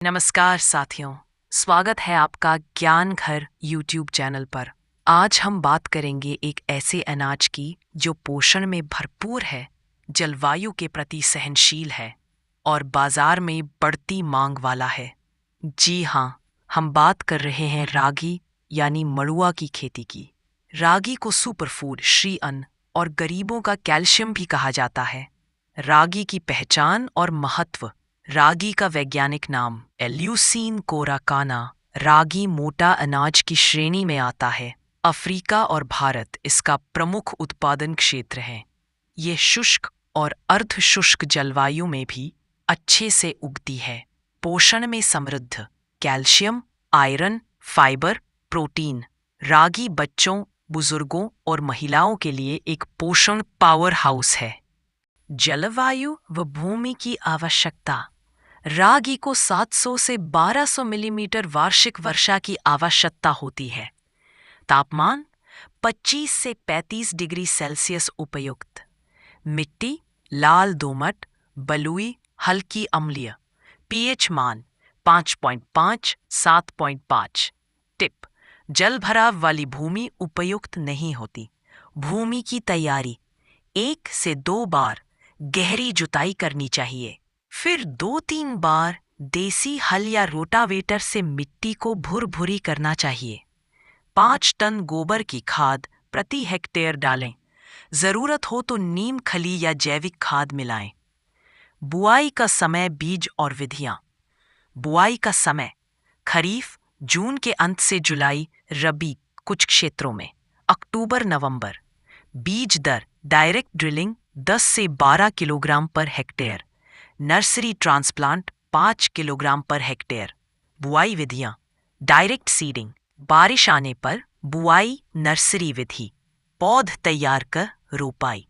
नमस्कार साथियों, स्वागत है आपका ज्ञान घर यूट्यूब चैनल पर। आज हम बात करेंगे एक ऐसे अनाज की जो पोषण में भरपूर है, जलवायु के प्रति सहनशील है और बाजार में बढ़ती मांग वाला है। जी हाँ, हम बात कर रहे हैं रागी यानी मड़ुआ की खेती की। रागी को सुपरफूड, श्री अन्न और गरीबों का कैल्शियम भी कहा जाता है। रागी की पहचान और महत्व। रागी का वैज्ञानिक नाम एल्यूसीन कोराकाना रागी मोटा अनाज की श्रेणी में आता है। अफ्रीका और भारत इसका प्रमुख उत्पादन क्षेत्र है। ये शुष्क और अर्ध शुष्क जलवायु में भी अच्छे से उगती है। पोषण में समृद्ध, कैल्शियम, आयरन, फाइबर, प्रोटीन। रागी बच्चों, बुजुर्गों और महिलाओं के लिए एक पोषण पावर हाउस है। जलवायु व भूमि की आवश्यकता। रागी को 700 से 1200 मिलीमीटर वार्षिक वर्षा की आवश्यकता होती है। तापमान 25 से 35 डिग्री सेल्सियस उपयुक्त। मिट्टी लाल दोमट, बलुई, हल्की अम्लीय। पीएच मान 5.5 7.5। टिप: जल भराव वाली भूमि उपयुक्त नहीं होती। भूमि की तैयारी: 1 से 2 बार गहरी जुताई करनी चाहिए, फिर 2-3 बार देसी हल या रोटावेटर से मिट्टी को भुरभुरी करना चाहिए। 5 टन गोबर की खाद प्रति हेक्टेयर डालें। जरूरत हो तो नीम खली या जैविक खाद मिलाएं। बुआई का समय, बीज और विधियां। बुआई का समय: खरीफ जून के अंत से जुलाई, रबी कुछ क्षेत्रों में अक्टूबर नवंबर। बीज दर: डायरेक्ट ड्रिलिंग 10 से 12 kilogram per hectare, nursery transplant 5 kilogram per hectare. बुआई विधियां: डायरेक्ट सीडिंग, बारिश आने पर बुआई, नर्सरी विधि, पौध तैयार कर रोपाई।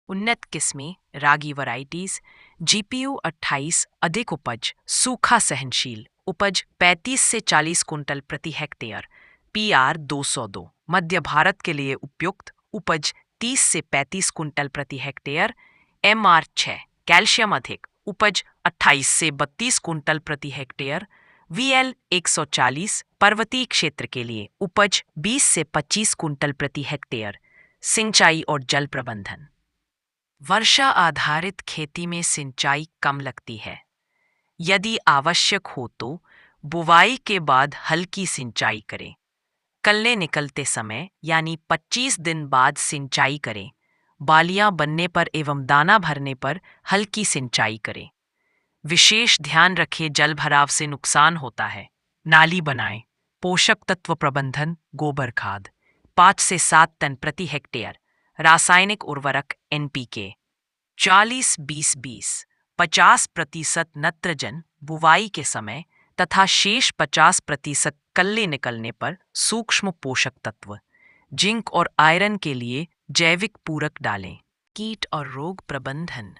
उन्नत किस्में रागी वैरायटीज: जीपीयू 28 अधिक उपज, सूखा सहनशील, उपज 35 से 40 कुंटल प्रति हेक्टेयर। पीआर 202 मध्य भारत के लिए उपयुक्त, उपज 30 से 35 कुंटल प्रति हेक्टेयर। एमआर 6 कैल्शियम अधिक, उपज 28 से 32 कुंटल प्रति हेक्टेयर। वीएल 140 पर्वतीय क्षेत्र के लिए, उपज 20 से 25 कुंटल प्रति हेक्टेयर। सिंचाई और जल प्रबंधन। वर्षा आधारित खेती में सिंचाई कम लगती है। यदि आवश्यक हो तो बुवाई के बाद हल्की सिंचाई करें। कल्ले निकलते समय यानी 25 दिन बाद सिंचाई करें। बालियां बनने पर एवं दाना भरने पर हल्की सिंचाई करें। विशेष ध्यान रखें, जल भराव से नुकसान होता है। नाली बनाएं। पोषक तत्व प्रबंधन: गोबर खाद 5 से 7 टन प्रति हेक्टेयर। रासायनिक उर्वरक एनपीके 40-20-20, 50% नत्रजन बुवाई के समय तथा शेष 50% कल्ले निकलने पर। सूक्ष्म पोषक तत्व: जिंक और आयरन के लिए जैविक पूरक डालें। कीट और रोग प्रबंधन।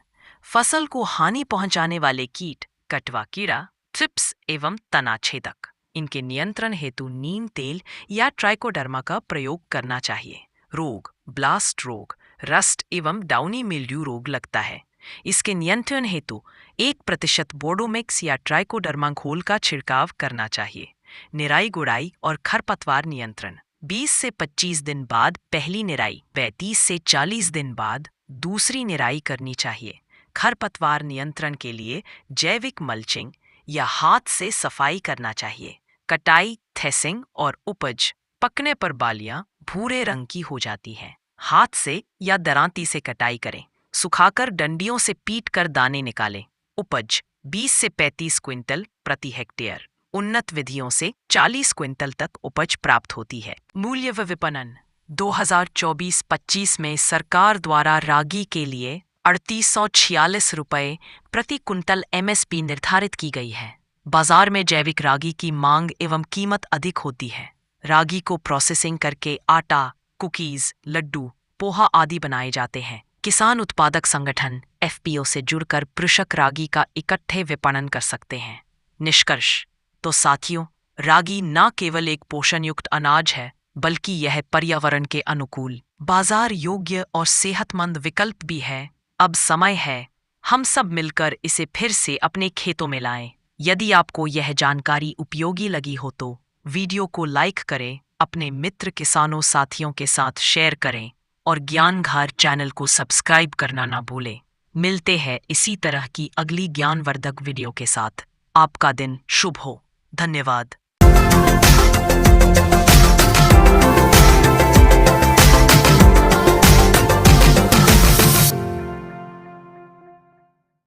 फसल को हानि पहुंचाने वाले कीट, कटवा कीड़ा, थ्रिप्स एवं तना छेदक, इनके नियंत्रण हेतु नीम तेल या ट्राइकोडर्मा का प्रयोग करना चाहिए। रोग: ब्लास्ट रोग, रस्ट एवं डाउनी मिल्ड्यू रोग लगता है। इसके नियंत्रण हेतु 1% बोडोमिक्स या ट्राइकोडर्मा घोल का छिड़काव करना चाहिए। निराई गुड़ाई और खरपतवार नियंत्रण: 20 से 25 दिन बाद पहली निराई व 30 से 40 दिन बाद दूसरी निराई करनी चाहिए। खरपतवार नियंत्रण के लिए जैविक मल्चिंग या हाथ से सफाई करना चाहिए। कटाई, थ्रेसिंग और उपज: पकने पर बालियां भूरे रंग की हो जाती हैं। हाथ से या दरांती से कटाई करें। सुखाकर डंडियों से पीट कर दाने निकालें। उपज 20 से 35 क्विंटल प्रति हेक्टेयर। उन्नत विधियों से 40 क्विंटल तक उपज प्राप्त होती है। मूल्य व विपणन। 2024-25 में सरकार द्वारा रागी के लिए 3846 रुपये प्रति कुंतल एमएसपी निर्धारित की गई है। बाजार में जैविक रागी की मांग एवं कीमत अधिक होती है। रागी को प्रोसेसिंग करके आटा, कुकीज, लड्डू, पोहा आदि बनाए जाते हैं। किसान उत्पादक संगठन एफपीओ से जुड़कर कृषक रागी का इकट्ठे विपणन कर सकते हैं। निष्कर्ष: तो साथियों, रागी न केवल एक पोषण युक्त अनाज है, बल्कि यह पर्यावरण के अनुकूल, बाजार योग्य और सेहतमंद विकल्प भी है। अब समय है हम सब मिलकर इसे फिर से अपने खेतों में लाएं। यदि आपको यह जानकारी उपयोगी लगी हो तो वीडियो को लाइक करें, अपने मित्र किसानों साथियों के साथ शेयर करें और ज्ञानघर चैनल को सब्सक्राइब करना ना भूलें। मिलते हैं इसी तरह की अगली ज्ञानवर्धक वीडियो के साथ। आपका दिन शुभ हो। धन्यवाद।